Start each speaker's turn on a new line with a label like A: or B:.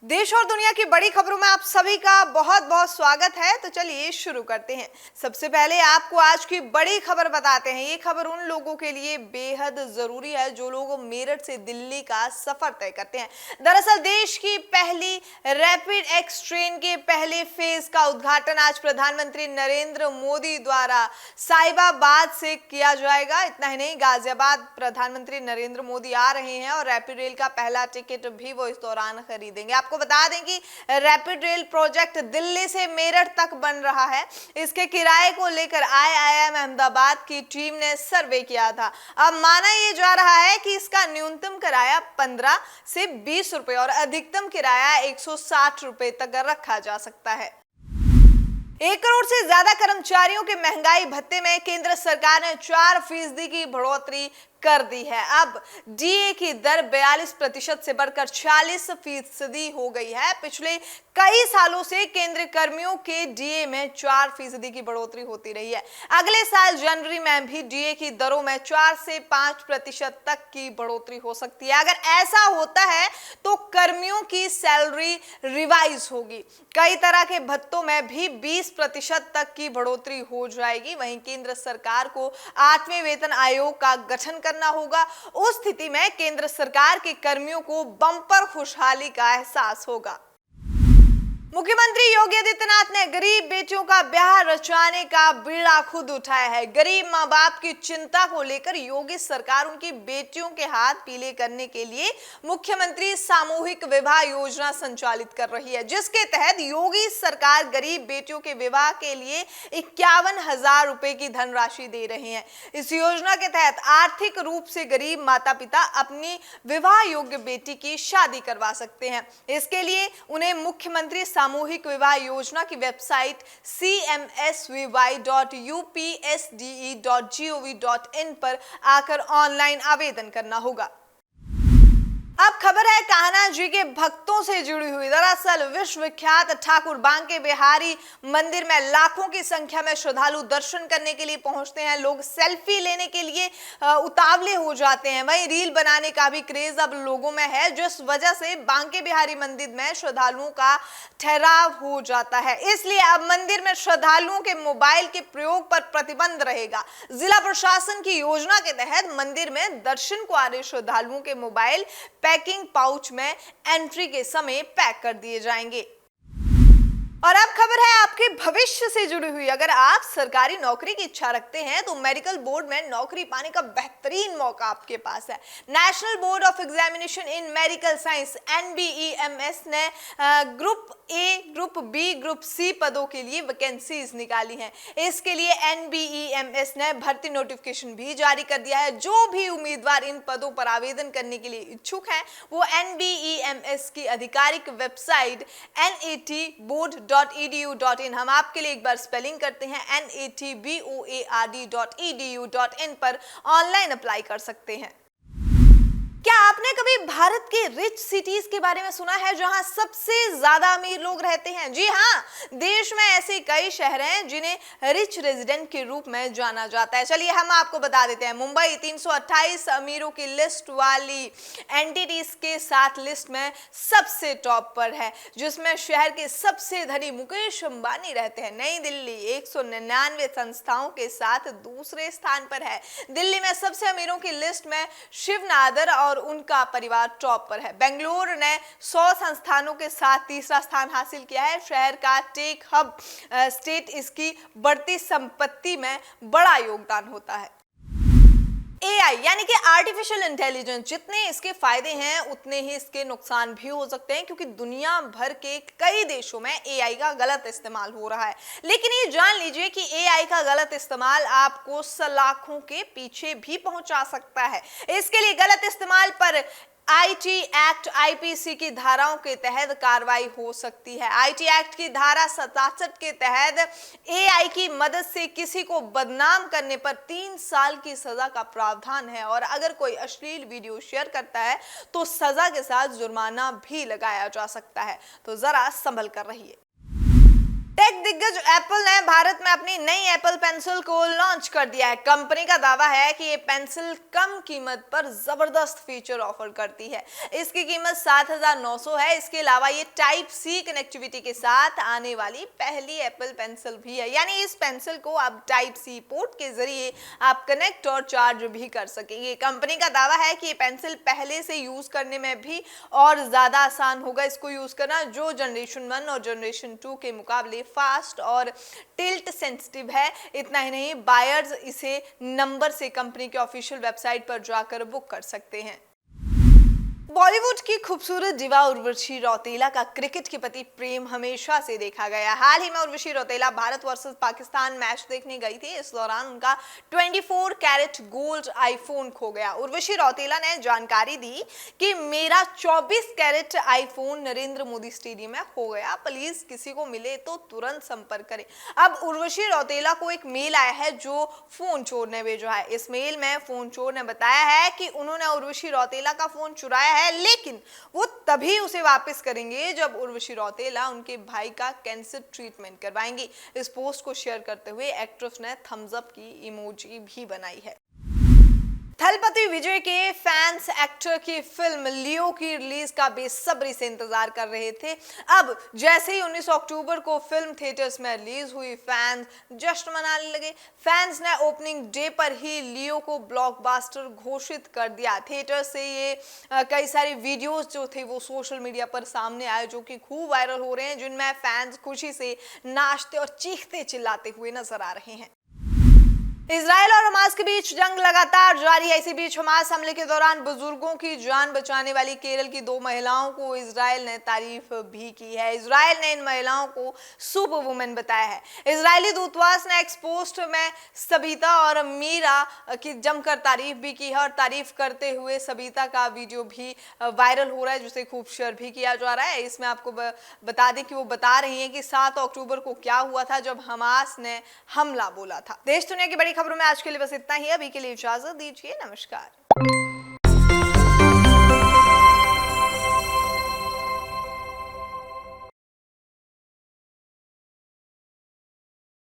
A: देश और दुनिया की बड़ी खबरों में आप सभी का बहुत बहुत स्वागत है। तो चलिए शुरू करते हैं। सबसे पहले आपको आज की बड़ी खबर बताते हैं। ये खबर उन लोगों के लिए बेहद जरूरी है जो लोग मेरठ से दिल्ली का सफर तय करते हैं। दरअसल देश की पहली रैपिड एक्स ट्रेन के पहले फेज का उद्घाटन आज प्रधानमंत्री नरेंद्र मोदी द्वारा साहिबाबाद से किया जाएगा। इतना ही नहीं, गाजियाबाद प्रधानमंत्री नरेंद्र मोदी आ रहे हैं और रैपिड रेल का पहला टिकट भी वो इस दौरान खरीदेंगे। आपको बता दें कि रैपिड रेल प्रोजेक्ट दिल्ली से मेरठ तक बन रहा है। इसके किराए को लेकर आईआईएम अहमदाबाद की टीम ने सर्वे किया था। अब माना यह जा रहा है कि इसका न्यूनतम किराया 15 से 20 रुपए और अधिकतम किराया 160 रुपए तक रखा जा सकता है। 1 करोड़ से ज्यादा कर्मचारियों के महंगाई भत्ते में केंद्र सरकार ने 4% की बढ़ोतरी कर दी है। अब डीए की दर 42% से बढ़कर 40% हो गई है। पिछले कई सालों से केंद्रीय कर्मियों के डीए में 4% की बढ़ोतरी होती रही है। अगले साल जनवरी में भी डीए की दरों में 4 से 5% तक की बढ़ोतरी हो सकती है। अगर ऐसा होता है तो कर्मियों की सैलरी रिवाइज होगी। कई तरह के भत्तों में भी 20% तक की बढ़ोतरी हो जाएगी। वहीं केंद्र सरकार को 8वें वेतन आयोग का गठन करना होगा। उस स्थिति में केंद्र सरकार के कर्मियों को बम्पर खुशहाली का एहसास होगा। मुख्यमंत्री योगी आदित्यनाथ ने गरीब बेटियों का ब्याह रचाने का बीड़ा खुद उठाया है। गरीब मां बाप की चिंता को लेकर योगी सरकार उनकी बेटियों के हाथ पीले करने के लिए मुख्यमंत्री सामूहिक विवाह योजना संचालित कर रही है, जिसके तहत योगी सरकार गरीब बेटियों के विवाह के लिए 51,000 रुपए की धनराशि दे रहे हैं। इस योजना के तहत आर्थिक रूप से गरीब माता पिता अपनी विवाह योग्य बेटी की शादी करवा सकते हैं। इसके लिए उन्हें मुख्यमंत्री सामूहिक विवाह योजना की वेबसाइट cmsvy.upsde.gov.in पर आकर ऑनलाइन आवेदन करना होगा। अब खबर है कान्हा जी के भक्तों से जुड़ी हुई। दरअसल विश्व विख्यात ठाकुर बांके बिहारी मंदिर में लाखों की संख्या में श्रद्धालु दर्शन करने के लिए पहुंचते हैं। लोग सेल्फी लेने के लिए उतावले हो जाते हैं। वहीं रील बनाने का भी क्रेज अब लोगों में है, जिस वजह से बांके बिहारी मंदिर में श्रद्धालुओं का ठहराव हो जाता है। इसलिए अब मंदिर में श्रद्धालुओं के मोबाइल के प्रयोग पर प्रतिबंध रहेगा। जिला प्रशासन की योजना के तहत मंदिर में दर्शन को आ रहे श्रद्धालुओं के मोबाइल पैकिंग पाउच में एंट्री के समय पैक कर दिए जाएंगे। और अब खबर है आपके भविष्य से जुड़ी हुई। अगर आप सरकारी नौकरी की इच्छा रखते हैं तो मेडिकल बोर्ड में नौकरी पाने का बेहतरीन मौका आपके पास है। National board of examination in medical science NBEMS ने group A, group B, group C पदों के लिए वैकेंसीज निकाली हैं। इसके लिए NBEMS ने भर्ती नोटिफिकेशन भी जारी कर दिया है। जो भी उम्मीदवार इन पदों पर आवेदन करने के लिए इच्छुक हैं वो NBEMS की आधिकारिक वेबसाइट natboard.edu.in, हम आपके लिए एक बार स्पेलिंग करते हैं, natboard.edu.in पर ऑनलाइन अप्लाई कर सकते हैं। क्या आपने कभी भारत के रिच सिटीज के बारे में सुना है जहां सबसे ज्यादा अमीर लोग रहते हैं? जी हाँ, देश में ऐसे कई शहर हैं जिन्हें रिच रेजिडेंट के रूप में जाना जाता है। चलिए हम आपको बता देते हैं। मुंबई 328 अमीरों की लिस्ट वाली एंटिटीज के साथ लिस्ट में सबसे टॉप पर है, जिसमें शहर के सबसे धनी मुकेश अंबानी रहते हैं। नई दिल्ली 199 संस्थाओं के साथ दूसरे स्थान पर है। दिल्ली में सबसे अमीरों की लिस्ट में शिव नादर और उनका परिवार टॉप पर है। बेंगलुरु ने 100 संस्थानों के साथ तीसरा स्थान हासिल किया है। शहर का टेक हब स्टेट इसकी बढ़ती संपत्ति में बड़ा योगदान होता है। AI यानी कि आर्टिफिशियल इंटेलिजेंस, जितने इसके फायदे हैं उतने ही इसके नुकसान भी हो सकते हैं, क्योंकि दुनिया भर के कई देशों में AI का गलत इस्तेमाल हो रहा है। लेकिन ये जान लीजिए कि AI का गलत इस्तेमाल आपको सलाखों के पीछे भी पहुंचा सकता है। इसके लिए गलत इस्तेमाल पर IT एक्ट IPC की धाराओं के तहत कार्रवाई हो सकती है। IT एक्ट की धारा 67 के तहत AI की मदद से किसी को बदनाम करने पर 3 साल की सजा का प्रावधान है और अगर कोई अश्लील वीडियो शेयर करता है तो सजा के साथ जुर्माना भी लगाया जा सकता है। तो जरा संभल कर रहिए। टेक दिग्गज एप्पल ने भारत में अपनी नई एप्पल पेंसिल को लॉन्च कर दिया है। कंपनी का दावा है कि ये पेंसिल कम कीमत पर जबरदस्त फीचर ऑफर करती है। इसकी कीमत 7,900 है। इसके अलावा ये टाइप सी कनेक्टिविटी के साथ आने वाली पहली एप्पल पेंसिल भी है, यानी इस पेंसिल को अब टाइप सी पोर्ट के जरिए आप कनेक्ट और चार्ज भी कर सकेंगे। कंपनी का दावा है कि ये पेंसिल पहले से यूज करने में भी और ज्यादा आसान होगा इसको यूज करना, जो जनरेशन 1 और जनरेशन 2 के मुकाबले फास्ट और टिल्ट सेंसिटिव है। इतना ही नहीं, बायर्स इसे नंबर से कंपनी के ऑफिशियल वेबसाइट पर जाकर बुक कर सकते हैं। बॉलीवुड की खूबसूरत दिवा उर्वशी रौतेला का क्रिकेट के प्रति प्रेम हमेशा से देखा गया। हाल ही में उर्वशी रौतेला भारत वर्सेस पाकिस्तान मैच देखने गई थी। इस दौरान उनका 24 कैरेट गोल्ड आईफोन खो गया। उर्वशी रौतेला ने जानकारी दी कि मेरा 24 carat iPhone Narendra Modi stadium में खो गया, प्लीज किसी को मिले तो तुरंत संपर्क करें। अब उर्वशी रौतेला को एक मेल आया है जो फोन चोर ने भेजा है। इस मेल में फोन चोर ने बताया है कि उन्होंने उर्वशी रौतेला का फोन चुराया है, लेकिन वो तभी उसे वापस करेंगे जब उर्वशी रौतेला उनके भाई का कैंसर ट्रीटमेंट करवाएंगी। इस पोस्ट को शेयर करते हुए एक्ट्रेस ने थम्स अप की इमोजी भी बनाई है। थलपति विजय के फैंस एक्टर की फिल्म लियो की रिलीज का बेसब्री से इंतजार कर रहे थे। अब जैसे ही 19 अक्टूबर को फिल्म थिएटर्स में रिलीज हुई, फैंस जश्न मनाने लगे। फैंस ने ओपनिंग डे पर ही लियो को ब्लॉकबस्टर घोषित कर दिया। थिएटर से ये कई सारे वीडियोस जो थे वो सोशल मीडिया पर सामने आए, जो कि खूब वायरल हो रहे हैं, जिनमें फैंस खुशी से नाचते और चीखते चिल्लाते हुए नजर आ रहे हैं। इजराइल और हमास के बीच जंग लगातार जारी है। इसी बीच हमास हमले के दौरान बुजुर्गों की जान बचाने वाली केरल की 2 महिलाओं को इजराइल ने तारीफ भी की है। इजराइल ने इन महिलाओं को सुपर वुमेन बताया है। इजरायली दूतावास ने एक्सपोस्ट में सबिता और मीरा की जमकर तारीफ भी की है और तारीफ करते हुए सबिता का वीडियो भी वायरल हो रहा है, जिसे खूब शेयर भी किया जा रहा है। इसमें आपको बता दें कि वो बता रही हैं कि 7 अक्टूबर को क्या हुआ था जब हमास ने हमला बोला था। देश दुनिया की बड़ी खबरों में आज के लिए बस इतना ही। अभी के लिए इजाजत दीजिए। नमस्कार।